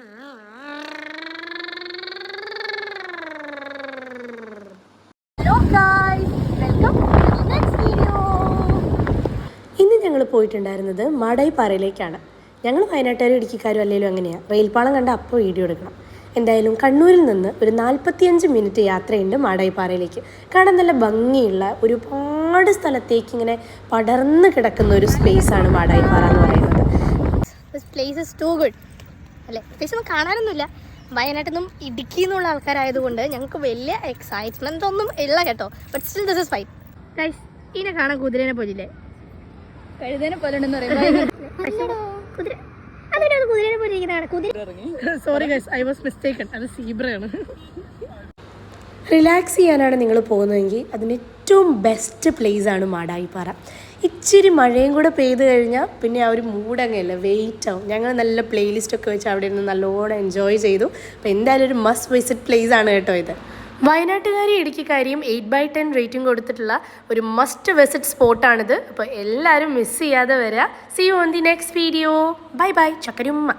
ഇന്ന് ഞങ്ങൾ പോയിട്ടുണ്ടായിരുന്നത് മാടായിപ്പാറയിലേക്കാണ്. ഞങ്ങൾ വയനാട്ടുകാരും ഇടുക്കിക്കാരും അല്ലെങ്കിലും അങ്ങനെയാണ്. റെയിൽപ്പാളം കണ്ട അപ്പോൾ വീഡിയോ എടുക്കണം. എന്തായാലും കണ്ണൂരിൽ നിന്ന് ഒരു 45 മിനിറ്റ് യാത്രയുണ്ട് മാടായിപ്പാറയിലേക്ക്. കാണാൻ നല്ല ഭംഗിയുള്ള ഒരുപാട് സ്ഥലത്തേക്ക് ഇങ്ങനെ പടർന്ന് കിടക്കുന്ന ഒരു സ്പേസാണ് മാടായിപ്പാറ എന്ന് പറയുന്നത്. പ്ലേസ് ഇസ് ടു ഗുഡ് അല്ലേ? പ്രത്യേകിച്ച് നമുക്ക് കാണാനൊന്നുമില്ല. വയനാട്ടിൽ നിന്നും ഇടുക്കി എന്നുള്ള ആൾക്കാരായതുകൊണ്ട് ഞങ്ങൾക്ക് വലിയ എക്സൈറ്റ്മെന്റ് ഒന്നും ഇല്ല കേട്ടോ. But still this is fine. Guys, ഇതിനെ കാണാൻ കുതിരനെ പോലില്ലേ? കഴുതനെ പോലെ ഉണ്ടെന്ന് പറയുമ്പോൾ sorry guys, I was mistaken. അത് സീബ്രയാണ്. റിലാക്സ് ചെയ്യാനാണ് നിങ്ങൾ പോകുന്നതെങ്കിൽ അതിന് ഏറ്റവും ബെസ്റ്റ് പ്ലേസ് ആണ് മാടായിപ്പാറ. ഇച്ചിരി മഴയും കൂടെ പെയ്ത് കഴിഞ്ഞാൽ പിന്നെ ആ ഒരു മൂടങ്ങല്ല, വെയിറ്റ് ആവും. ഞങ്ങൾ നല്ല പ്ലേലിസ്റ്റൊക്കെ വെച്ച് അവിടെ ഇരുന്ന് നല്ലോണം എൻജോയ് ചെയ്തു. അപ്പോൾ എന്തായാലും ഒരു മസ്റ്റ് വിസിറ്റ് പ്ലേസ് ആണ് കേട്ടോ ഇത്. വയനാട്ടുകാരെയും ഇടുക്കിക്കാരെയും 8/10 റേറ്റിംഗ് കൊടുത്തിട്ടുള്ള ഒരു മസ്റ്റ് വിസിറ്റ് സ്പോട്ടാണിത്. അപ്പോൾ എല്ലാവരും മിസ് ചെയ്യാതെ വരിക. See you on the next video. Bye bye. ചക്കരുമ്മ.